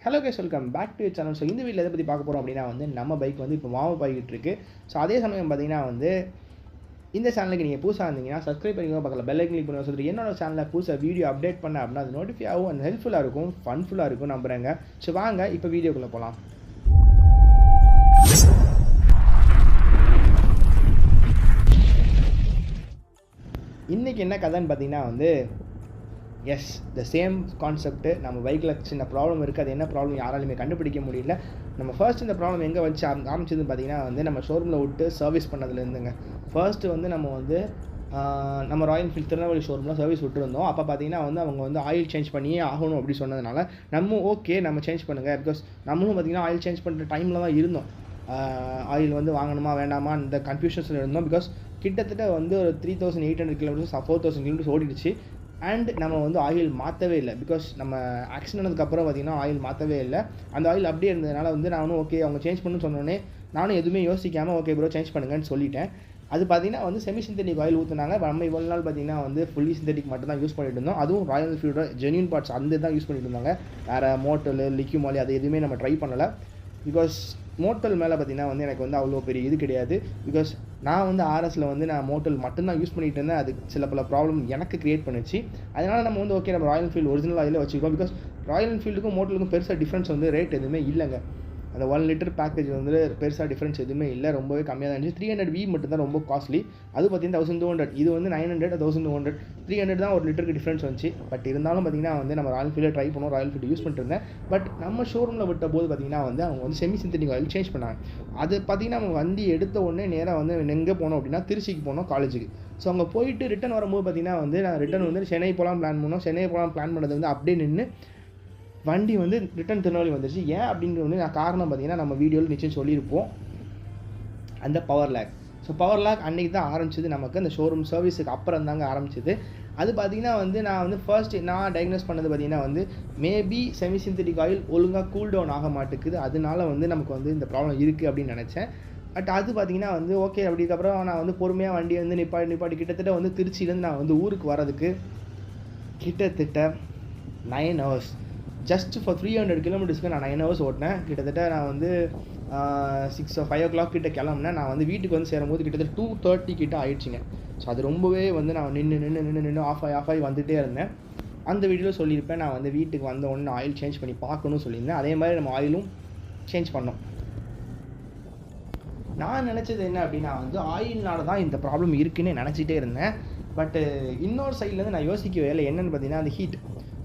Hello guys, welcome back to channel. So இந்த வீடியோவில் எதை பற்றி பார்க்க போகிறோம் அப்படின்னா நம்ம பைக் இப்போ வார்ம் அப் ஆகிட்டு இருக்கு. ஸோ அதே சமயம் பார்த்தீங்கன்னா இந்த சேனலுக்கு நீங்கள் புதுசாக இருந்தீங்கன்னா சப்ஸ்கிரைப் பண்ணிக்கோங்க, பக்கத்தில் பெல் ஐக்கன் கிளிக் பண்ணுங்க. சொல்லிட்டு என்னோட சேனலில் புதுசாக வீடியோ அப்டேட் பண்ண அப்படின்னா அது நோட்டிஃபை ஆகும், அண்ட் ஹெல்ப்ஃபுல்லாக இருக்கும், ஃபன்ஃபுல்லாக இருக்கும் நம்புறேங்க. ஸோ வாங்க இப்போ வீடியோக்குள்ளே போகலாம். இன்றைக்கி என்ன கதைன்னு பார்த்தீங்கன்னா எஸ் த சேம் கான்செப்ட்டு. நம்ம பைக்கில் சின்ன ப்ராப்ளம் இருக்குது. அது என்ன ப்ராப்ளம் யாராலுமே கண்டுபிடிக்க முடியல. நம்ம ஃபர்ஸ்ட் இந்த ப்ராப்ளம் எங்கே வச்சு ஆரம்பிச்சதுன்னு பார்த்தீங்கன்னா நம்ம ஷோரூமில் விட்டு சர்வீஸ் பண்ணதுலேருந்துங்க. ஃபர்ஸ்ட்டு நம்ம ராயல் என்ஃபீல்ட் திருநெல்வேலி ஷோரூமில் சர்வீஸ் விட்டுருந்தோம். அப்போ பார்த்தீங்கன்னா அவங்க ஆயில் சேஞ்ச் பண்ணியே ஆகணும் அப்படி சொன்னதுனால நம்ம சேஞ்ச் பண்ணுங்கள். பிகாஸ் நம்மளும் பார்த்தீங்கன்னா ஆயில் சேஞ்ச் பண்ணுற டைமில் தான் இருந்தோம். ஆயில் வாங்கணுமா வேண்டாமா இந்த கன்ஃபியூஷன்ஸில் இருந்தோம். பிகாஸ் கிட்டத்தட்ட ஒரு 3800 கிலோமீட்டர்ஸ் 4000 கிலோமீட்டர்ஸ் ஓடிடுச்சு. அண்ட் நம்ம ஆயில் மாற்றவே இல்லை. பிகாஸ் நம்ம ஆக்சிடென்ட் ஆனதுக்கப்புறம் பார்த்திங்கன்னா ஆயில் மாற்றவே இல்லை. அந்த ஆயில் அப்படியே இருந்ததுனால நானும் ஓகே அவங்க சேஞ்ச் பண்ணுன்னு சொன்னோன்னே நானும் எதுவுமே யோசிக்காமல் ஓகே ப்ரோ சேஞ்ச் பண்ணுங்கன்னு சொல்லிட்டேன். அது பார்த்திங்கன்னா செமி சிந்தட்டிக் ஆயில் ஊற்றுனாங்க. நம்ம இவ்வளோ நாள் பார்த்திங்கன்னா ஃபுல்லி சிந்தட்டிக் மட்டும் தான் யூஸ் பண்ணிட்டு இருந்தோம். அதுவும் ராயல் என்ஃபீல்டோட ஜென்யூன் பார்ட்ஸ் அந்த தான் யூஸ் பண்ணிட்டு இருந்தாங்க. வேறு மோட்டல் லிக்யூமாலி அது எதுவுமே நம்ம ட்ரை பண்ணலை. பிகாஸ் மோட்டல் மேலே பார்த்திங்கன்னா எனக்கு அவ்வளோ பெரிய இது கிடையாது. பிகாஸ் நான் ஆர்எஸில் நான் மோட்டல் மட்டும்தான் யூஸ் பண்ணிகிட்டு இருந்தேன். அது சில பல ப்ராப்ளம் எனக்கு க்ரியேட் பண்ணிச்சு. அதனால் நம்ம ஓகே நம்ம ராயல் என்ஃபீல்டு ஒரிஜினல் ஆயிலே வச்சுக்கிறோம். பிகாஸ் ராயல் என்ஃபீல்டுக்கும் மோட்டலுக்கும் பெருசாக டிஃப்ரென்ஸ் ரேட் எதுவுமே இல்லைங்க. அந்த 1 லிட்டர் பேக்கேஜ் பெருசாக டிஃப்ரென்ஸ் எதுவுமே இல்லை, ரொம்பவே கம்மியாக தான் இருந்துச்சு. 300V மட்டும் தான் ரொம்ப காஸ்ட்லி. அது பார்த்தீங்கன்னா 1200. இது 900 1200 300 தான் ஒரு லிட்டருக்கு டிஃப்ரென்ஸ் வந்துச்சு. பட் இருந்தாலும் பார்த்தீங்கன்னா நம்ம ராயல் என்ஃபீல்டு ட்ரை பண்ணோம், ராயல் என்ஃபீல்டு யூஸ் பண்ணிட்டு இருந்தேன். பட் நம்ம ஷோரூமில் விட்ட போது பார்த்தீங்கன்னா அவங்க செமி சிந்தட்டிக் ஆயில் சேஞ்ச் பண்ணாங்க. அது பார்த்தீங்கன்னா நம்ம வண்டி எடுத்த உடனே நேராக எங்கே போனோம் அப்படின்னா திருச்சிக்கு போனோம் காலேஜுக்கு. ஸோ அங்கே போயிட்டு ரிட்டன் வரும்போது பார்த்தீங்கன்னா நான் ரிட்டன் சென்னை போகலாம் பிளான் பண்ணோம். சென்னை போகலாம் பிளான் பண்ணது அப்படியே நின்று வண்டி ரிட்டன் திருநெல்வேலி வந்துருச்சு. ஏன் அப்படிங்கிறது நான் காரணம் பார்த்தீங்கன்னா நம்ம வீடியோவில் நிச்சயம் சொல்லியிருப்போம். அந்த power lag. So power lag அன்றைக்கி தான் ஆரம்பிச்சது. நமக்கு அந்த ஷோரூம் சர்வீஸுக்கு அப்புறம் தாங்க ஆரம்பிச்சது. அது பார்த்திங்கன்னா நான் ஃபர்ஸ்ட் நான் டயக்னோஸ் பண்ணது பார்த்திங்கன்னா மேபி செமி சிந்தட்டிக் ஆயில் ஒழுங்காக கூல் டவுன் ஆக மாட்டேங்குது. அதனால நமக்கு இந்த ப்ராப்ளம் இருக்குது அப்படின்னு நினச்சேன். பட் அது பார்த்திங்கன்னா ஓகே. அப்படிக்கப்புறம் நான் பொறுமையாக வண்டியை நிப்பாட்டி கிட்டத்தட்ட திருச்சியிலேருந்து நான் ஊருக்கு வரதுக்கு கிட்டத்தட்ட 9 hours. ஜஸ்ட் ஃபார் 300 கிலோமீட்டர்ஸ்க்கு நான் 9 hours ஓட்டினேன். கிட்டத்தட்ட நான் 6 or 5 o'clock கிட்ட கிளம்புனேன். நான் வீட்டுக்கு சேரும்போது கிட்டத்தட்ட 2:30 கிட்ட ஆயிடுச்சுங்க. ஸோ அது ரொம்பவே நான் நின்று ஆஃப் ஆகி வந்துகிட்டே இருந்தேன். அந்த வீடியோவில் சொல்லியிருப்பேன். நான் வீட்டுக்கு வந்த உடனே ஆயில் சேஞ்ச் பண்ணி பார்க்கணும்னு சொல்லியிருந்தேன். அதே மாதிரி நம்ம ஆயிலும் சேஞ்ச் பண்ணோம். நான் நினச்சது என்ன அப்படின்னா ஆயில்னால தான் இந்த ப்ராப்ளம் இருக்குன்னு நினச்சிட்டே இருந்தேன். பட்டு இன்னொரு சைட்லேருந்து நான் யோசிக்கவே இல்லை. என்னென்னு பார்த்தீங்கன்னா அந்த ஹீட்.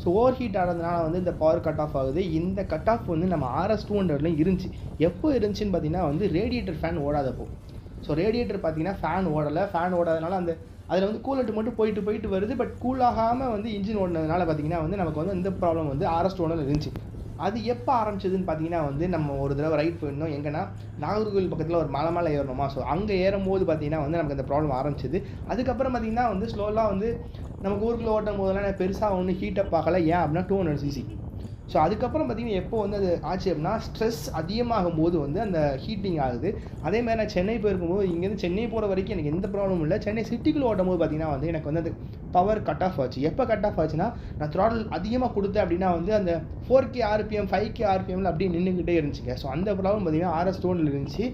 ஸோ ஓவர் ஹீட் ஆகிறதுனால இந்த பவர் கட் ஆஃப் ஆகுது. இந்த கட் ஆஃப் நம்ம RS 200 இருந்துச்சு. எப்போ இருந்துச்சுன்னு பார்த்தீங்கன்னா ரேடியேட்டர் ஃபேன் ஓடாதப்போ. ஸோ ரேடியேட்டர் பார்த்தீங்கன்னா ஃபேன் ஓடாதனால அதில் கூலண்ட் மட்டும் போயிட்டு வருது. பட் கூல் ஆகாமல் இன்ஜின் ஓடினதுனால பார்த்தீங்கன்னா நமக்கு இந்த ப்ராப்ளம் RS 200 இருந்துச்சு. அது எப்போ ஆரம்பிச்சதுன்னு பார்த்தீங்கன்னா நம்ம ஒரு தடவை ரைட் போயிருந்தோம். எங்கன்னா நாகர்கோவில் பக்கத்தில் ஒரு மலை ஏறணுமா. ஸோ அங்கே ஏறும்போது பார்த்தீங்கன்னா நமக்கு அந்த ப்ராப்ளம் ஆரம்பிச்சது. அதுக்கப்புறம் பார்த்தீங்கன்னா ஸ்லோலாக நமக்கு ஊருக்குள்ளே ஓட்டும் போதெல்லாம் பெருசாக ஒன்றும் ஹீட்டப் ஆகலை. ஏன் அப்படின்னா 200cc. ஸோ அதுக்கப்புறம் பார்த்திங்கன்னா எப்போ அது ஆச்சு அப்படின்னா ஸ்ட்ரெஸ் அதிகமாகும் போது அந்த ஹீட்டிங் ஆகுது. அதே மாதிரி நான் சென்னை போயிருக்கும்போது இங்கேருந்து சென்னை போகிற வரைக்கும் எனக்கு எந்த ப்ராப்ளமும் இல்லை. சென்னை சிட்டிக்குள்ளே ஓட்டும் போது பார்த்திங்கன்னா எனக்கு அது பவர் கட் ஆஃப் ஆச்சு. எப்போ கட் ஆஃப் ஆச்சுன்னா நான் த்ராட்டில் அதிகமாக கொடுத்தேன் அப்படின்னா அந்த 4K RPM 5K RPMல அப்படியே நின்றுக்கிட்டே இருந்துச்சுங்க. ஸோ அந்த ப்ராப்ளம் பார்த்திங்கன்னா RS 200 இருந்துச்சு.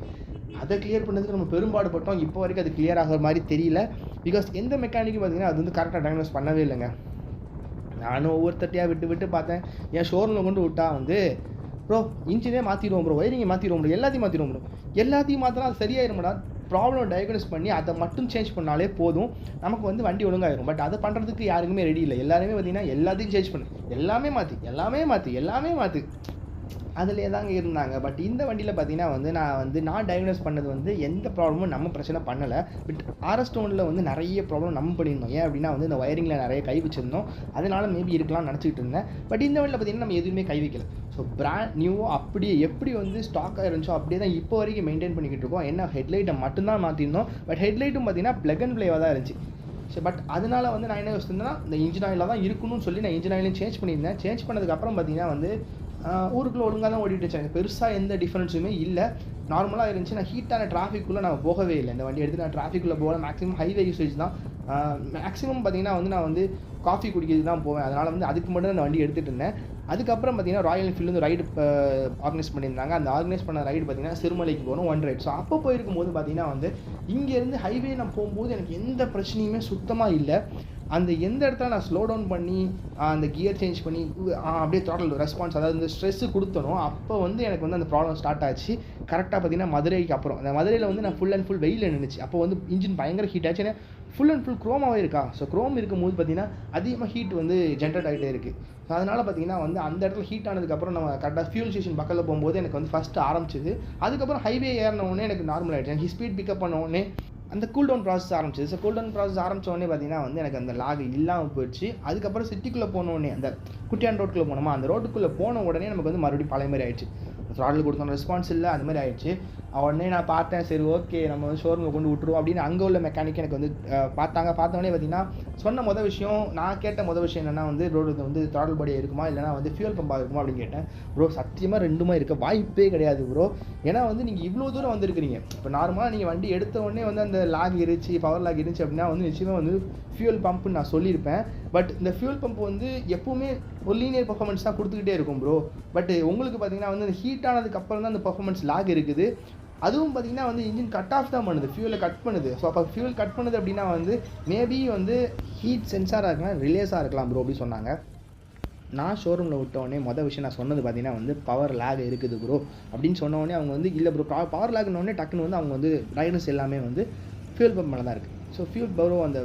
அதை கிளியர் பண்ணதுக்கு நம்ம பெரும்பாடுபட்டோம். இப்போ வரைக்கும் அது கிளியர் ஆகிற மாதிரி தெரியல. பிகாஸ் எந்த மெக்கானிக்கும் பார்த்திங்கன்னா அது கரெக்டாக டயக்னோஸ் பண்ணவே இல்லைங்க. நானும் ஒவ்வொருத்தட்டையாக விட்டு பார்த்தேன். என் ஷோரூமில் கொண்டு விட்டா ப்ரோ இன்ஜினே மாற்றிடுவோம் ப்ரோ, ஒயரிங்கை மாற்றிடுவோம் ப்ரோ, எல்லாத்தையும் மாற்றினா அது சரியாயிருமாடா. ப்ராப்ளம் டயக்னோஸ் பண்ணி அதை மட்டும் சேஞ்ச் பண்ணாலே போதும், நமக்கு வண்டி ஒழுங்காயிரும். பட் அதை பண்ணுறதுக்கு யாருக்குமே ரெடி இல்லை. எல்லாருமே பார்த்திங்கன்னா எல்லாத்தையும் சேஞ்ச் பண்ணு, எல்லாமே மாற்றி அதிலே தாங்க இருந்தாங்க. பட் இந்த வண்டியில் பார்த்தீங்கன்னா நான் டயக்னோஸ் பண்ணது எந்த ப்ராப்ளமும் நம்ம பிரச்சனை பண்ணலை. பட் RS 200 நிறைய ப்ராப்ளம் நம்ம பண்ணியிருந்தோம். ஏன் அப்படின்னா இந்த ஒயரிங்கில் நிறைய கை வச்சுருந்தோம். அதனால் மேபி இருக்கலாம்னு நினச்சிக்கிட்டு இருந்தேன். பட் இந்த வண்டியில் பார்த்திங்கன்னா நம்ம எதுவுமே கை வைக்கல. ஸோ பிராண்ட் நியூவோ அப்படியே எப்படி ஸ்டாக்காக இருந்துச்சோ அப்படியே தான் இப்போ வரைக்கும் மெயின்டைன் பண்ணிக்கிட்டு இருக்கோம். என்ன ஹெட்லைட்டை மட்டும்தான் மாற்றிருந்தோம். பட் ஹெட்லைட்டும் பார்த்திங்கன்னா ப்ளக் அண்ட் ப்ளேவாக தான் இருந்துச்சு. ஸோ பட் அதனால் நான் என்ன யோசிச்சிருந்தேன்னா இந்த இன்ஜின் ஆயிலாக தான் இருக்கணும்னு சொல்லி நான் இன்ஜின் ஆயிலையும் சேஞ்ச் பண்ணியிருந்தேன். சேஞ்ச் பண்ணதுக்கப்புறம் பார்த்திங்கன்னா ஊருக்குள்ளே ஒழுங்காக தான் ஓடிட்டு வச்சாங்க. பெருசாக எந்த டிஃப்ரென்ஸுமே இல்லை, நார்மலாக இருந்துச்சு. நான் ஹீட்டான டிராஃபிக்குள்ளே நான் போகவே இல்லை. இந்த வண்டி எடுத்து நான் டிராஃபிக்குள்ளே போகல. மேக்ஸிமம் ஹைவே யூசேஜ் தான். மேக்ஸிமம் பார்த்திங்கன்னா நான் காஃபி குடிக்கிறது தான் போவேன். அதனால் வந்து அதுக்கு மட்டும் தான் அந்த வண்டி எடுத்துகிட்டு இருந்தேன். அதுக்கப்புறம் பார்த்தீங்கன்னா ராயல் என்ஃபீல்டு வந்து ரைடு ஆர்கனைஸ் பண்ணியிருந்தாங்க. அந்த ஆர்கனைஸ் பண்ண ரைடு பார்த்தீங்கன்னா சிறுமலைக்கு போகணும் 1 ரைட். ஸோ அப்போ போயிருக்கும்போது பார்த்தீங்கன்னா வந்து இங்கேருந்து ஹைவே நான் போகும்போது எனக்கு எந்த பிரச்சனையுமே சுத்தமாக இல்லை. அந்த எந்த இடத்துல நான் ஸ்லோ டவுன் பண்ணி அந்த கியர் சேஞ்ச் பண்ணி அப்படியே த்ராட்டில் ரெஸ்பான்ஸ், அதாவது இந்த ஸ்ட்ரெஸ்ஸு கொடுத்தனோ அப்போ வந்து எனக்கு வந்து அந்த ப்ராப்ளம் ஸ்டார்ட் ஆச்சு. கரெக்டாக பார்த்தீங்கன்னா மதுரைக்கு அப்புறம், அந்த மதுரையில் வந்து நான் ஃபுல் அண்ட் ஃபுல் வெயில் நின்றுச்சு. அப்போ வந்து இன்ஜின் பயங்கர ஹீட் ஆச்சு. ஏன்னா ஃபுல் அண்ட் ஃபுல் குரோமாகவே இருக்கா. ஸோ குரோம் இருக்கும்போது பார்த்தீங்கன்னா அதிகமாக ஹீட் வந்து ஜென்ரேட் ஆகிட்டே இருக்குது. ஸோ அதனால் பார்த்தீங்கன்னா வந்து அந்த இடத்துல ஹீட் ஆனதுக்கப்புறம் நம்ம கரெக்டாக ஃபியூல் ஸ்டேஷன் பக்கத்தில் போகும்போது எனக்கு வந்து ஃபஸ்ட்டு ஆரம்பிச்சிது. அதுக்கப்புறம் ஹைவே ஏறினோடனே எனக்கு நார்மல் ஆகிடுச்சு. எனக்கு ஸ்பீட் பிக்கப் பண்ண உடனே அந்த கூல் டவுன் ப்ராசஸ் ஆரம்பிச்சிது. ஸோ கூல் டவுன் ப்ராசஸ் ஆரம்பித்த உடனே பார்த்தீங்கன்னா வந்து எனக்கு அந்த லாக் இல்லாமல் போயிடுச்சு. அதுக்கப்புறம் சிட்டிக்குள்ளே போனோடனே அந்த குட்டியான் ரோட்டுக்குள்ளே போனோமா, அந்த ரோட்டுக்குள்ளே போன உடனே நமக்கு வந்து மறுபடியும் பழைய மாதிரி ஆயிடுச்சு. த்ராட்டில் கொடுத்தோம் ரெஸ்பான்ஸ் இல்லை, அந்த மாதிரி ஆயிடுச்சு. உடனே நான் பார்த்தேன், சரி ஓகே நம்ம வந்து ஷோரூமில் கொண்டு விட்டுருவோம் அப்படின்னு அங்கே உள்ள மெக்கானிக் எனக்கு வந்து பார்த்தோன்னே பார்த்தீங்கன்னா சொன்ன விஷயம், நான் கேட்ட விஷயம் என்னென்னா வந்து ப்ரோ இது வந்து த்ராட்டில் பாடியாக இருக்குமா இல்லைனா வந்து ஃபியூல் பம்பாக இருக்குமா அப்படின்னு கேட்டேன். ப்ரோ சத்தியமாக ரெண்டுமா இருக்க வாய்ப்பே கிடையாது ப்ரோ. ஏன்னா வந்து நீங்கள் இவ்வளோ தூரம் வந்துருக்கிறீங்க. இப்போ நார்மலாக நீங்கள் வண்டி எடுத்த உடனே வந்து அந்த லாக் இருந்துச்சு, பவர் லாக் இருந்துச்சு அப்படின்னா வந்து நிச்சயமாக வந்து ஃபியூல் பம்ப்னு நான் சொல்லியிருப்பேன். பட் இந்த ஃபியூல் பம்ப் வந்து எப்போவுமே ஒரு லீனியர் பர்ஃபார்மன்ஸ் தான் கொடுத்துக்கிட்டே இருக்கும் ப்ரோ. பட் உங்களுக்கு பார்த்தீங்கன்னா வந்து அந்த ஹீட் ஆனதுக்கு அப்புறம் தான் அந்த பர்ஃபார்மன்ஸ் லாக் இருக்குது. அதுவும் பார்த்தீங்கன்னா வந்து இன்ஜின் கட் ஆஃப் தான் பண்ணுது, ஃபியூலை கட் பண்ணுது. ஸோ அப்போ ஃபியூல் கட் பண்ணுது அப்படின்னா வந்து மேபி வந்து ஹீட் சென்சாராக இருக்கலாம், ரிலேஸாக இருக்கலாம் ப்ரோ அப்படி சொன்னாங்க. நான் ஷோரூமில் விட்டோடனே விஷயம் நான் சொன்னது பார்த்தீங்கன்னா வந்து பவர் லேக் இருக்குது ப்ரோ அப்படின்னு சொன்னோடனே அவங்க வந்து இல்லை ப்ரோ பவர் லேக்னோடனே டக்குன்னு வந்து அவங்க வந்து ரைடர்ஸ் எல்லாமே வந்து ஃபியூல் பம்ப் மேலே தான் இருக்குது. ஸோ அந்த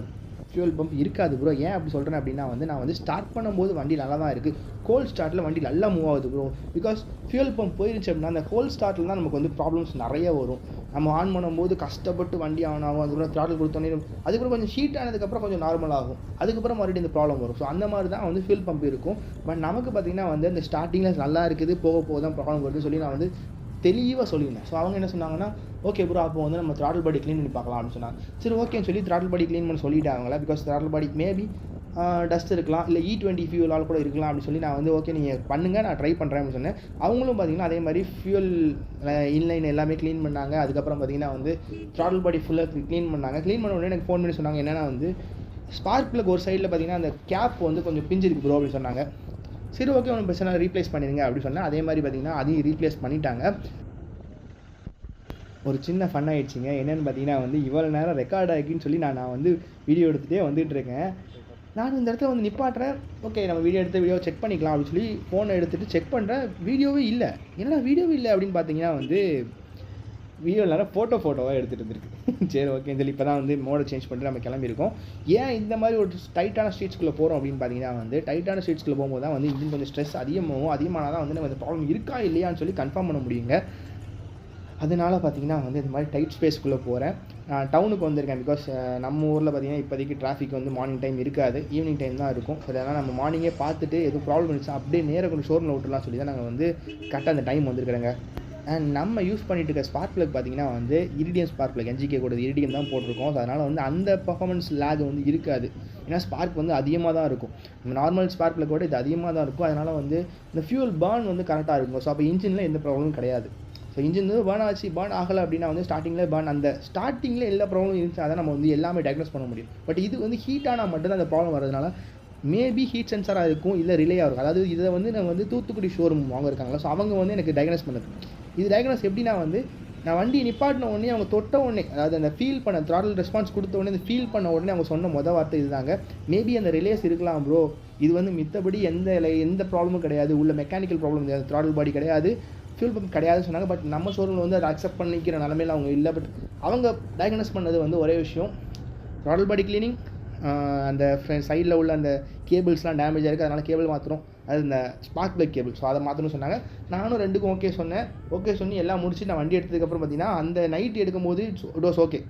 ஃபியூல் பம்ப் இருக்காது ப்ரோ. ஏன் அப்படி சொல்கிறேன் அப்படின்னா வந்து நான் வந்து ஸ்டார்ட் பண்ணும்போது வண்டி நல்லா தான் இருக்குது. கோல்ட் ஸ்டார்ட்டில் வண்டி நல்லா மூவ் ஆகுது ப்ரோ. பிகாஸ் ஃபியூல் பம்ப் போயிருச்சு அப்படின்னா அந்த கோல்ட் ஸ்டார்ட்டில் தான் நமக்கு வந்து ப்ராப்ளம்ஸ் நிறைய வரும். நம்ம ஆன் பண்ணும்போது கஷ்டப்பட்டு வண்டி ஆன் ஆகும். அதுக்கப்புறம் த்ராட்டில் கொடுத்தோன்னே அதுக்கப்புறம் கொஞ்சம் ஹீட் ஆனதுக்கப்புறம் கொஞ்சம் நார்மல் ஆகும். அதுக்கப்புறம் மறுபடியும் இந்த ப்ராப்ளம் வரும். ஸோ அந்த மாதிரி தான் வந்து ஃபியூல் பம்ப் இருக்கும். பட் நமக்கு பார்த்திங்கன்னா வந்து அந்த ஸ்டார்டிங்கில் நல்லா இருக்குது, போக தான் ப்ராப்ளம் வருதுன்னு சொல்லி நான் வந்து தெளிவாக சொல்லியிருந்தேன். ஸோ அவங்க என்ன சொன்னாங்கன்னா ஓகே ப்ரோ அப்போ வந்து நம்ம த்ராட்டில் பாடி க்ளீன் பண்ணி பார்க்கலாம் அப்படின்னு சொன்னாங்க. சரி ஓகேன்னு சொல்லி த்ராட்டில் பாடி க்ளீன் பண்ண சொல்லிட்டாங்களா. Because throttle body maybe dust இருக்கலாம், இல்லை E20 ஃபியூலால் கூட இருக்கலாம் அப்படின்னு சொல்லி நான் வந்து ஓகே நீங்கள் பண்ணுங்கள் நான் ட்ரை பண்ணுறேன் அப்படின்னு சொன்னேன். அவங்களும் பார்த்தீங்கன்னா அதே மாதிரி ஃபியூல் இன்லைன் எல்லாமே க்ளீன் பண்ணாங்க. அதுக்கப்புறம் பார்த்தீங்கன்னா வந்து த்ராட்டில் பாடி ஃபுல்லாக க்ளீன் பண்ணாங்க. க்ளீன் பண்ண உடனே எனக்கு ஃபோன் பண்ணி சொன்னாங்க என்னென்னா வந்து ஸ்பார்க் ப்ளக் ஒரு சைடில் பார்த்தீங்கன்னா அந்த கேப் வந்து கொஞ்சம் பிஞ்சிருக்கு ப்ரோ அப்படின்னு சொன்னாங்க. சரி ஓகே ஒன்றும் பிரச்சனை ரீப்ளேஸ் பண்ணிடுங்க அப்படின்னு சொன்னேன். அதே மாதிரி பார்த்தீங்கன்னா அதையும் ரீப்ளேஸ் பண்ணிட்டாங்க. ஒரு சின்ன ஃபன் ஆகிடுச்சிங்க. என்னென்னு பார்த்தீங்கன்னா வந்து இவ்வளோ நேரம் ரெக்கார்ட் ஆகிக்குன்னு சொல்லி நான் வந்து வீடியோ எடுத்துகிட்டே வந்துட்டுருக்கேன். நான் இந்த இடத்துல வந்து நிப்பாட்டுறேன். ஓகே நம்ம வீடியோ செக் பண்ணிக்கலாம் அப்படின்னு சொல்லி ஃபோனை எடுத்துகிட்டு செக் பண்ணுறேன். வீடியோவே இல்லை. என்னடா வீடியோவே இல்லை அப்படின்னு பார்த்தீங்கன்னா வந்து வீடியோ நேரம் ஃபோட்டோவாக எடுத்துகிட்டு இருந்திருக்கு. சரி ஓகேன்னு சொல்லி இப்போ தான் வந்து மோடை சேஞ்ச் பண்ணிட்டு நம்ம கிளம்பியிருக்கோம். ஏன் இந்த மாதிரி ஒரு டைட்டான ஸ்ட்ரீட்ஸ்குள்ளே போகிறோம் அப்படின்னு பார்த்தீங்கன்னா வந்து டைட்டான ஸ்ட்ரீட்ஸ்குள்ளே போகும்போது தான் வந்து இன்ஜின் கொஞ்சம் ஸ்ட்ரெஸ் அதிகமானால் தான் வந்து நம்ம இந்த ப்ராப்ளம் இருக்கா இல்லையான்னு சொல்லி கன்ஃபார்ம் பண்ண முடியுங்க. அதனால் பார்த்தீங்கன்னா வந்து இந்த மாதிரி டைட் ஸ்பேஸ்க்குள்ளே போகிறேன். நான் டவுனுக்கு வந்திருக்கேன். பிகாஸ் நம்ம ஊரில் பார்த்தீங்கன்னா இப்போதைக்கு டிராஃபிக் வந்து மார்னிங் டைம் இருக்காது, ஈவினிங் டைம் தான் இருக்கும். ஸோ அதனால் நம்ம மார்னிங்கே பார்த்துட்டு எதுவும் ப்ராப்ளம் இருந்துச்சு அப்படியே நேராக கொஞ்சம் ஷோரூமில் விட்டுலாம் சொல்லி தான் நாங்கள் வந்து கரெக்டாக அந்த டைம் வந்துருக்குறேங்க. அண்ட் நம்ம யூஸ் பண்ணிட்டு இருக்க ஸ்பார்க் ப்ளக் பார்த்தீங்கன்னா வந்து இரிடியம் ஸ்பார்க் ப்ளக், NGK கூட இரிடியம் தான் போட்டிருக்கோம். ஸோ அதனால் வந்து அந்த பர்ஃபார்மன்ஸ் லேக் வந்து இருக்காது. ஏன்னா ஸ்பார்க் வந்து அதிகமாக தான் இருக்கும். நம்ம நார்மல் ஸ்பார்க் ப்ளக்கோட இது அதிகமாக தான் இருக்கும். அதனால் வந்து இந்த ஃபியூல் பர்ன் வந்து கரெக்டாக இருக்கும். ஸோ அப்போ இன்ஜினில் எந்த ப்ராப்ளமும் கிடையாது. ஸோ இன்ஜின் வந்து பர்ன் ஆகலை அப்படின்னா வந்து ஸ்டார்டிங்கில் எல்லா ப்ராப்ளமும் இருந்துச்சு. அதை நம்ம வந்து எல்லாமே டயக்னோஸ் பண்ண முடியும். பட் இது வந்து ஹீட் ஆனால் மட்டும்தான் அந்த ப்ராப்ளம் வரதுனால மேபி ஹீட் சென்சாராக இருக்கும், இல்லை ரிலேயாக இருக்கும். அதாவது இதை வந்து நான் வந்து தூத்துக்குடி ஷோரூம் வாங்க இருக்காங்களா. ஸோ அவங்க வந்து எனக்கு டயக்னோஸ் பண்ணது. இது டயக்னோஸ் எப்படின்னா வந்து நான் வண்டி நிப்பாட்டின உடனே அவங்க தொட்ட உடனே, அதாவது அந்த ஃபீல் பண்ண த்ராட்டில் ரெஸ்பான்ஸ் கொடுத்த உடனே அந்த ஃபீல் பண்ண உடனே அவங்க சொன்ன வார்த்தை இதுதாங்க, மேபி அந்த ரிலேஸ் இருக்கலாம் ப்ரோ, இது வந்து மித்தபடி எந்த ப்ராப்ளமும் கிடையாது, உள்ள மெக்கானிக்கல் ப்ராப்ளம் கிடையாது, த்ராட்டில் பாடி கிடையாது, ஃபியூல் பம்ப் கிடையாதுன்னு சொன்னாங்க. பட் நம்ம ஷோரூமில் வந்து அதை அக்செப்ட் பண்ணிக்கிற நிலமையில் அவங்க இல்லை. பட் அவங்க டயக்னோஸ் பண்ணது வந்து ஒரே விஷயம், த்ராட்டில் பாடி க்ளீனிங், அந்த சைடில் உள்ள அந்த கேபிள்ஸ்லாம் டேமேஜ் ஆகிருக்கு, அதனால் கேபிள் மாற்றணும், அது இந்த ஸ்பார்க் ப்ளக் கேபிள். ஸோ அதை மாற்றணும்னு சொன்னாங்க. நானும் ரெண்டுக்கும் ஓகே சொன்னேன். ஓகே சொல்லி எல்லாம் முடிச்சு நான் வண்டி எடுத்ததுக்கப்புறம் பார்த்தீங்கன்னா அந்த நைட் எடுக்கும்போது இட் வாஸ் ஓகே.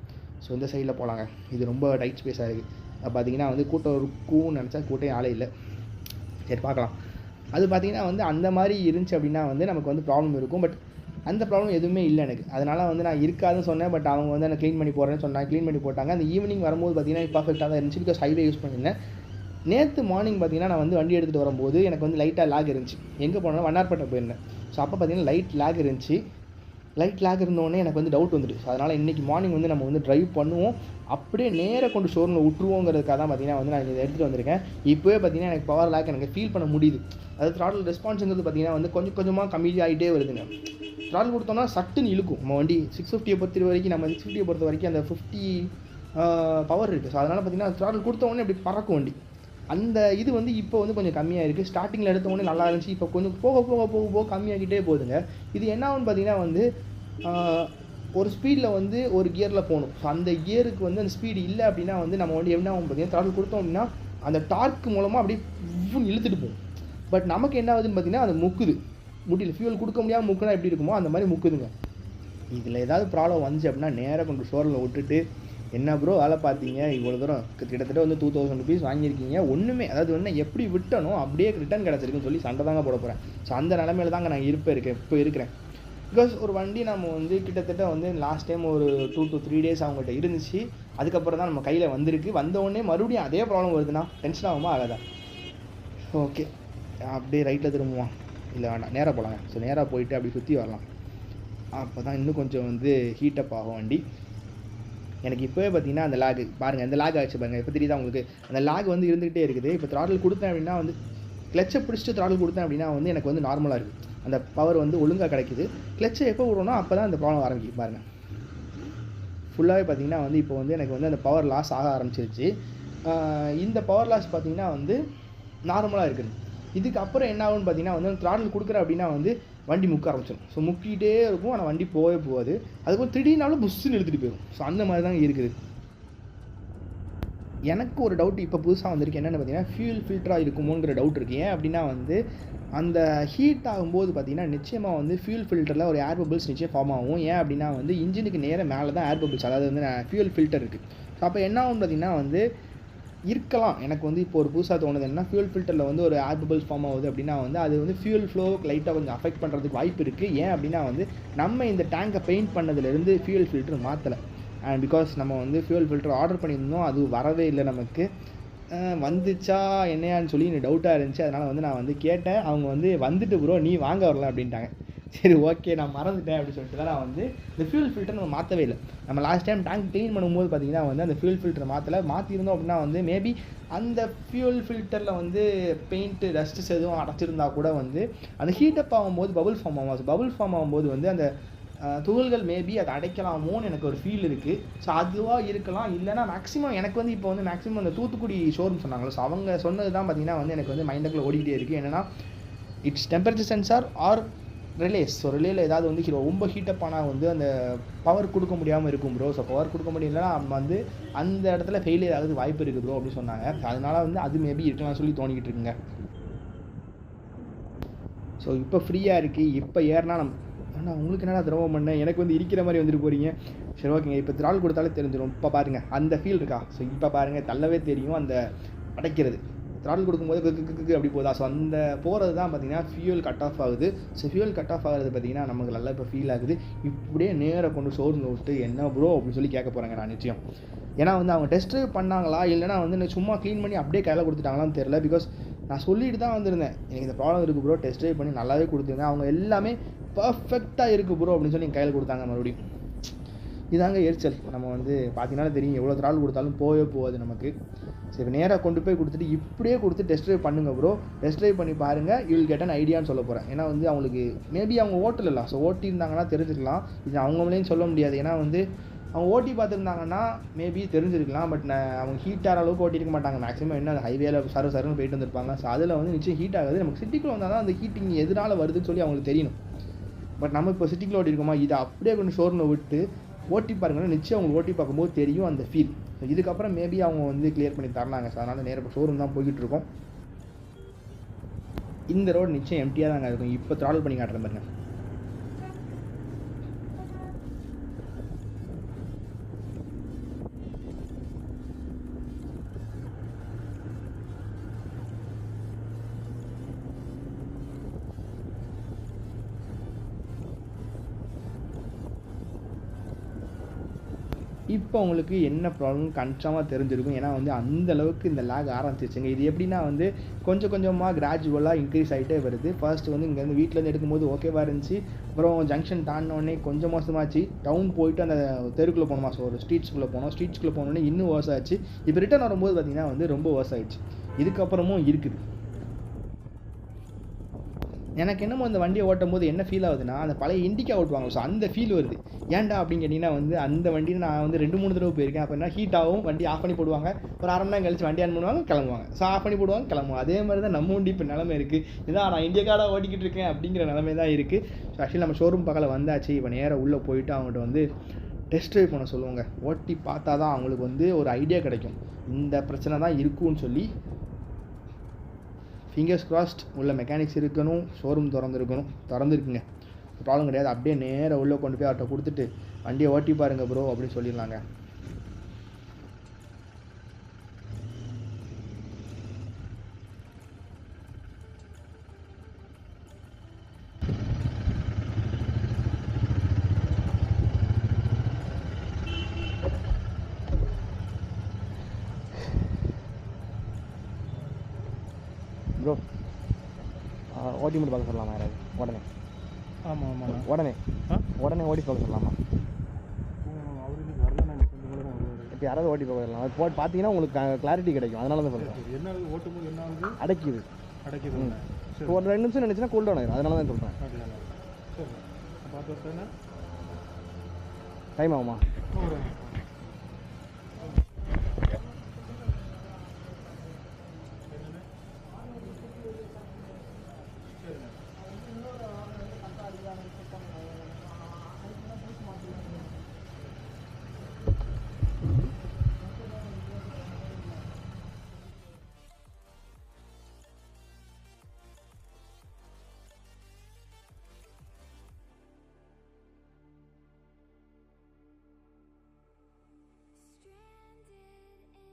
ஸோ இந்த சைடில் போகலாங்க, இது ரொம்ப டைட் ஸ்பேஸாக இருக்குது. பார்த்தீங்கன்னா வந்து கூட்டம் இருக்கும்னு நினச்சா கூட்டம் ஆளே இல்லை. சரி பார்க்கலாம். அது பார்த்திங்கன்னா வந்து அந்த மாதிரி இருந்துச்சு அப்படின்னா வந்து நமக்கு வந்து ப்ராப்ளம் இருக்கும். பட் அந்த ப்ராப்ளம் எதுவுமே இல்லை எனக்கு. அதனால் வந்து நான் இருக்காதுன்னு சொன்னேன். பட் அவங்க வந்து எனக்கு க்ளீன் பண்ணி போடுறேன்னு சொன்னாங்க. க்ளீன் பண்ணி போட்டாங்க. அந்த ஈவினிங் வரும்போது பார்த்திங்கன்னா பர்ஃபெக்டாக தான் இருந்துச்சு. பிகாஸ் ஹைவே யூஸ் பண்ணியிருந்தேன். நேற்று மார்னிங் பார்த்திங்கன்னா நான் வந்து வண்டி எடுத்துகிட்டு வரும்போது எனக்கு வந்து லைட்டாக லேக் இருந்துச்சு. எங்கே போனாலும் வண்ணார்பேட்டை போயிருந்தேன். ஸோ அப்போ பார்த்திங்கன்னா லைட் லேக் இருந்துச்சு. லைட் லேக் இருந்தோடனே எனக்கு வந்து டவுட் வந்துட்டு. ஸோ அதனால் இன்றைக்கி மார்னிங் வந்து நம்ம வந்து ட்ரைவ் பண்ணுவோம், அப்படியே நேராக கொண்டு ஷோரூமில் விட்டுருவோங்கிறதுக்காக தான் பார்த்தீங்கன்னா வந்து நான் இதை எடுத்துகிட்டு வந்திருக்கேன். இப்போவே பார்த்தீங்கன்னா எனக்கு பவர் லேக் எனக்கு ஃபீல் பண்ண முடியுது. அதாவது த்ராட்டில் ரெஸ்பான்ஸுங்கிறது பார்த்தீங்கன்னா வந்து கொஞ்சம் கொஞ்சமாக கம்மியாகிட்டே வருதுங்க. த்ராட்டில் கொடுத்தோம்னா சட்டுன்னு இழுக்கும். நம்ம வண்டி 650 பொறுத்த வரைக்கும், நம்ம 650 பொறுத்த வரைக்கும் அந்த 50 பவர் இருக்குது. ஸோ அதனால் பார்த்தீங்கன்னா த்ராட்டில் கொடுத்தோடனே அப்படி பறக்கும் வண்டி. அந்த இது வந்து இப்போ வந்து கொஞ்சம் கம்மியாக இருக்குது. ஸ்டார்டிங்கில் எடுத்தோடனே நல்லா இருந்துச்சு, இப்போ கொஞ்சம் போக போக போக போக கம்மியாகிட்டே போகுதுங்க. இது என்ன ஆகுன்னு பார்த்தீங்கன்னா வந்து ஒரு ஸ்பீடில் வந்து ஒரு கியரில் போகணும். ஸோ அந்த கியருக்கு வந்து அந்த ஸ்பீடு இல்லை அப்படின்னா வந்து நம்ம வண்டி என்ன ஆகும் பார்த்தீங்கன்னா த்ராட்டில் கொடுத்தோம் அப்படின்னா அந்த டார்க் மூலமாக அப்படியே இழுத்துட்டு போகும். பட் நமக்கு என்ன ஆகுதுன்னு பார்த்தீங்கன்னா அது முக்குது, முடியல. ஃபியூல் கொடுக்க முடியாமல் முக்குனா எப்படி இருக்குமோ அந்த மாதிரி முக்குதுங்க. இதில் ஏதாவது ப்ராப்ளம் வந்துச்சு அப்படின்னா நேராக கொண்டு ஷோரூமில் விட்டுட்டு, என்ன ப்ரோ வேலை பார்த்தீங்க, இவ்வளோ தூரம் கிட்டத்தட்ட வந்து 2000 ருபீஸ் வாங்கியிருக்கீங்க, ஒன்றுமே அதாவது வந்து எப்படி விட்டனோ அப்படியே ரிட்டர்ன் கிடச்சிருக்குன்னு சொல்லி சண்டை தாங்க போட போகிறேன். ஸோ அந்த நிலமையில தாங்க நான் இப்போ இருக்கிறேன். பிகாஸ் ஒரு வண்டி நம்ம வந்து கிட்டத்தட்ட வந்து லாஸ்ட் டைம் ஒரு 2 to 3 days அவங்கள்ட்ட இருந்துச்சு. அதுக்கப்புறம் தான் நம்ம கையில் வந்திருக்கு. வந்தவுடனே மறுபடியும் அதே ப்ராப்ளம் வருதுன்னா டென்ஷன் ஆகுமா ஆகாதா? ஓகே, அப்படியே ரைட்டில் திரும்புவோம், இல்லை வேண்டாம் நேராக போகலாங்க. ஸோ நேராக போயிட்டு அப்படி சுற்றி வரலாம். அப்போ தான் இன்னும் கொஞ்சம் வந்து ஹீட்டப் ஆகும் வண்டி. எனக்கு இப்போவே பார்த்தீங்கன்னா அந்த லேக் பாருங்கள், அந்த லேக் ஆகிடுச்சு பாருங்கள். இப்போ தெரியுதா உங்களுக்கு? அந்த லேக் வந்து இருந்துகிட்டே இருக்குது. இப்போ த்ராட்டில் கொடுத்தேன் அப்படின்னா வந்து கிளச்சை பிடிச்சிட்டு த்ராட்டில் கொடுத்தேன் அப்படின்னா வந்து எனக்கு வந்து நார்மலாக இருக்குது, அந்த பவர் வந்து ஒழுங்காக கிடைக்குது. கிளச்சை எப்போ விடணும் அப்போ தான் அந்த ப்ராப்ளம் ஆரம்பிக்கும் பாருங்கள். ஃபுல்லாகவே பார்த்திங்கன்னா வந்து இப்போ வந்து எனக்கு வந்து அந்த பவர் லாஸ் ஆக ஆரம்பிச்சிருச்சு. இந்த பவர் லாஸ் பார்த்திங்கன்னா வந்து நார்மலாக இருக்குது. இதுக்கப்புறம் என்ன ஆகுன்னு பார்த்தீங்கன்னா வந்து த்ராட்டில் கொடுக்குறேன் அப்படின்னா வந்து வண்டி முக்க ஆரம்பிச்சிடும். ஸோ முக்கிட்டே இருக்கும், ஆனால் வண்டி போகவே போகாது. அதுக்கு திடீர்னாலும் புஷ்ஷுன்னு எடுத்துகிட்டு போயிடும். ஸோ அந்த மாதிரி தான் இருக்குது. எனக்கு ஒரு டவுட் இப்போ புதுசாக வந்திருக்கு. என்னென்னு பார்த்தீங்கன்னா ஃபியூல் ஃபில்டராக இருக்குமோங்கிற டவுட் இருக்குது. ஏன் அப்படின்னா வந்து அந்த ஹீட் ஆகும்போது பார்த்தீங்கன்னா நிச்சயமாக வந்து ஃபியூல் ஃபில்டரில் ஒரு ஏர் பபிள்ஸ் நிச்சயம் ஃபார்ம் ஆகும். ஏன் அப்படின்னா வந்து இன்ஜினுக்கு நேராக மேலே தான் ஏர் பபிள்ஸ், அதாவது வந்து ஃபியூல் ஃபில்டர் இருக்குது. ஸோ அப்போ என்ன ஆகும்னு பார்த்தீங்கன்னா வந்து இருக்கலாம். எனக்கு வந்து இப்போ ஒரு புதுசாக தோணுது என்ன, ஃபியூல் ஃபில்டரில் வந்து ஒரு ஏர் பபிள்ஸ் ஃபார்ம் ஆகுது அப்படின்னா வந்து அது வந்து ஃபியூல் ஃப்ளோ லைட்டாக கொஞ்சம் அஃபெக்ட் பண்ணுறதுக்கு வாய்ப்பு இருக்குது. ஏன் அப்படின்னா வந்து நம்ம இந்த டேங்கை பெயிண்ட் பண்ணதுலேருந்து ஃபியூல் ஃபில்டர் மாற்றலை. அண்ட் பிகாஸ் நம்ம வந்து ஃபியூல் ஃபில்டர் ஆர்டர் பண்ணியிருந்தோம், அது வரவே இல்லை நமக்கு. வந்துச்சா என்னையான்னு சொல்லி எனக்கு டவுட்டாக இருந்துச்சு. அதனால் வந்து நான் வந்து கேட்டேன். அவங்க வந்து வந்துட்டு ப்ரோ நீ வாங்க வரலாம் அப்படின்ட்டாங்க. சரி ஓகே நான் மறந்துட்டேன் அப்படின்னு சொல்லிட்டு தான் நான் வந்து இந்த ஃபியூல் ஃபில்டர் நம்ம மாற்றவே இல்லை. நம்ம லாஸ்ட் டைம் டேங்க் க்ளீன் பண்ணும்போது பார்த்தீங்கன்னா வந்து அந்த ஃபியூல் ஃபில்டர் மாற்றிருந்தோம் அப்படின்னா வந்து மேபி அந்த ஃபியூல் ஃபில்டரில் வந்து பெயிண்ட்டு டஸ்ட்ஸ் எதுவும் அடைச்சிருந்தா கூட வந்து அந்த ஹீட்டப் ஆகும்போது பபுள் ஃபார்ம் ஆகும். பபுள் ஃபார்ம் ஆகும்போது வந்து அந்த துகள்கள் மேபி அதை அடைக்கலாமோன்னு எனக்கு ஒரு ஃபீல் இருக்குது. ஸோ அதுவாக இருக்கலாம். இல்லைனா மேக்ஸிமம் எனக்கு வந்து இப்போ வந்து மேக்ஸிமம் அந்த தூத்துக்குடி ஷோரூம் சொன்னாங்களோ, ஸோ அவங்க சொன்னது தான் பார்த்தீங்கன்னா வந்து எனக்கு வந்து மைண்டுக்குள்ளே ஓடிக்கிட்டே இருக்குது. என்னென்னா it's temperature sensor or relays. So ரிலேயில் ஏதாவது வந்து ரொம்ப ஹீட்டப் ஆனால் வந்து அந்த பவர் கொடுக்க முடியாமல் இருக்கும் ப்ரோ. ஸோ பவர் கொடுக்க முடியலன்னா வந்து அந்த இடத்துல ஃபெயிலியர் ஆகுது வாய்ப்பு இருக்குது ப்ரோ அப்படின்னு சொன்னாங்க. அதனால வந்து அது மேபி இருக்கலாம் சொல்லி தோணிக்கிட்டு இருக்குங்க. ஸோ இப்போ ஃப்ரீயாக இருக்குது. இப்போ ஏறினா ஆனால் உங்களுக்கு என்னடா திரவம் பண்ணேன், எனக்கு வந்து இருக்கிற மாதிரி வந்துட்டு போகிறீங்க. சரி ஓகேங்க, இப்போ த்ரால் கொடுத்தாலே தெரிஞ்சிடும். இப்போ பாருங்கள் அந்த ஃபீல் இருக்கா? ஸோ இப்போ பாருங்கள் தள்ளவே தெரியும் அந்த அடைக்கிறது. த்ரால் கொடுக்கும்போது குக்கு அப்படி போதா. ஸோ அந்த போகிறது தான் பார்த்தீங்கன்னா ஃபியூல் கட் ஆஃப் ஆகுது. ஸோ ஃபியூல் கட் ஆஃப் ஆகிறது பார்த்தீங்கன்னா நமக்கு நல்லா இப்போ ஃபீல் ஆகுது. இப்படியே நேராக கொண்டு ஷோரூமில் விட்டு என்ன ப்ரோ அப்படின்னு சொல்லி கேட்க போகிறாங்க நான் நிச்சயம். ஏன்னா வந்து அவங்க டெஸ்ட் ட்ரைவ் பண்ணாங்களா இல்லைனா வந்து சும்மா க்ளீன் பண்ணி அப்படியே கையில் கொடுத்துட்டாங்களான்னு தெரில. பிகாஸ் நான் சொல்லிட்டு தான் வந்திருந்தேன் எனக்கு இந்த ப்ராப்ளம் இருக்குது ப்ரோ, டெஸ்ட் ட்ரைவ் பண்ணி நல்லாவே கொடுத்துருந்தேன். அவங்க எல்லாமே பர்ஃபெக்டாக இருக்குது ப்ரோ அப்படின்னு சொல்லி கையில் கொடுத்தாங்க. மறுபடியும் இதாங்க எரிச்சல். நம்ம வந்து பார்த்தீங்கன்னா தெரியும் எவ்வளோ த்ரால் கொடுத்தாலும் போகாது நமக்கு. சரி நேராக கொண்டு போய் கொடுத்துட்டு இப்படியே கொடுத்து டெஸ்ட் ட்ரைவ் பண்ணுங்கள் ப்ரோ, டெஸ்ட் ட்ரைவ் பண்ணி பாருங்கள், யூ வில் கெட் அன் ஐடியான்னு சொல்ல போகிறேன். ஏன்னா வந்து அவங்களுக்கு மேபி அவங்க ஓட்டலாம். ஸோ ஓட்டி இருந்தாங்கன்னா தெரிஞ்சுக்கலாம். இது அவங்களையும் சொல்ல முடியாது. ஏன்னா வந்து அவங்க ஓட்டி பார்த்துருந்தாங்கன்னா மேபி தெரிஞ்சிருக்கலாம். பட் அவங்க ஹீட் ஆகிற அளவுக்கு ஓட்டியிருக்க மாட்டாங்க. மேக்ஸிமம் என்ன அந்த ஹைவேல சருன்னு போயிட்டு வந்திருப்பாங்க. ஸோ அதில் வந்து நிச்சயம் ஹீட் ஆகுது. நமக்கு சிட்டிக்குள்ளே வந்தால் தான் அந்த ஹீட்டிங் எதனால் வருதுன்னு சொல்லி அவங்களுக்கு தெரியணும். பட் நம்ம இப்போ சிட்டிக்குள்ளே ஓட்டிருக்கோமா, இதை அப்படியே கொஞ்சம் ஷோரூமில் விட்டு ஓட்டி பாருங்கன்னா நிச்சயம் அவங்களுக்கு ஓட்டி பார்க்கும்போது தெரியும் அந்த ஃபீல். இதுக்கப்புறம் மேபி அவங்க வந்து கிளியர் பண்ணி தரலாங்க. ஸோ அதனால் நேராக ஷோரூம் தான் போய்கிட்டு இருக்கோம். இந்த ரோடு நிச்சயம் எம்டியாக தாங்க இருக்கும். இப்போ ட்ராவல் பண்ணி காட்டுற பாருங்க. இப்போ உங்களுக்கு என்ன ப்ராப்ளம் கன்ஃபார்மாக தெரிஞ்சிருக்கும். ஏன்னா வந்து அந்தளவுக்கு இந்த லேக் ஆரம்பிச்சிருச்சுங்க. இது எப்படின்னா வந்து கொஞ்சம் கொஞ்சமாக கிராஜுவலாக இன்க்ரீஸ் ஆகிட்டே வருது. ஃபர்ஸ்ட் வந்து இங்கேருந்து வீட்டிலேருந்து எடுக்கும்போது ஓகேவா இருந்துச்சு. அப்புறம் ஜங்ஷன் தாண்டினோடனே கொஞ்சம் மோசமாச்சு. டவுன் போயிட்டு அந்த தெருக்குள்ளே போனோமா, ஸோ ஒரு ஸ்ட்ரீட்ஸ்குள்ளே போனோம். ஸ்ட்ரீட்ஸ்குள்ளே போனோடனே இன்னும் வேர்ஸ் ஆச்சு. இப்போ ரிட்டர்ன் வரும்போது பார்த்திங்கன்னா வந்து ரொம்ப வேர்ஸ் ஆகிடுச்சு. இதுக்கப்புறமும் இருக்குது. எனக்கு என்னமோ அந்த வண்டியை ஓட்டும் போது என்ன ஃபீல் ஆகுதுன்னா, அந்த பழைய இண்டிகா ஓட்டுவாங்க, ஸோ அந்த ஃபீல் வருது. ஏன்டா அப்படின்னு கேட்டிங்கன்னா வந்து அந்த வண்டியில் நான் வந்து 2-3 தடவை போயிருக்கேன். அப்போ என்ன ஹீட் ஆகும், வண்டி ஆஃப் பண்ணி போடுவாங்க. ஒரு அரை மணி நேரம் கழிச்சு வண்டி ஆன் பண்ணுவாங்க, கிளம்புவாங்க. ஸோ ஆஃப் பண்ணி போடுவாங்க, கிளம்புவாங்க. அதே மாதிரி தான் நம்ம வண்டி இப்போ நிலமை இருக்குது. இதான் நான் இண்டிகா கார்டாக ஓட்டிக்கிட்டு இருக்கேன் அப்படிங்கிற நிலமை தான் இருக்குது. ஸோ ஆக்சுவலி நம்ம ஷோரூம் பக்கத்தில் வந்தாச்சு. இப்போ நேராக உள்ளே போயிட்டு அவங்கள்ட்ட வந்து டெஸ்ட் ட்ரைவ் பண்ண சொல்லுவாங்க. ஓட்டி பார்த்தா தான் அவங்களுக்கு வந்து ஒரு ஐடியா கிடைக்கும், இந்த பிரச்சனை தான் இருக்குன்னு சொல்லி. ஃபிங்கர்ஸ் கிராஸ்ட், உள்ள மெக்கானிக்ஸ் இருக்கணும், ஷோரூம் திறந்துருக்குங்க, ப்ராப்ளம் கிடையாது. அப்படியே நேராக உள்ளே கொண்டு போய் அவர்கிட்ட கொடுத்துட்டு வண்டியை ஓட்டி பாருங்க ப்ரோ அப்படின்னு சொல்லிடலாங்க. ப்ரோ ஓட்டி மட்டும் பார்க்க சொல்லலாமா யாராவது உடனே? ஆமாம் ஆமாம் உடனே ஓட்டி பார்க்க சொல்லலாமா? அவருக்கு வரல, நாங்கள் கொஞ்சம் கூட தான் வருவார். இப்போ யாராவது ஓட்டி பார்க்கலாம், அது போட்டு பார்த்தீங்கன்னா உங்களுக்கு கிளாரிட்டி கிடைக்கும். அதனால தான் சொல்கிறேன். என்ன ஓட்டும் போது என்ன ஆகுது? அடைக்குது. சரி, ஒரு 2 நிமிஷம் நினச்சின்னா கூல் டவுன் ஆயிடும். அதனால தான் சொல்கிறேன். சரி பார்த்து வரேன். டைம் ஆகுமா? வரேன்.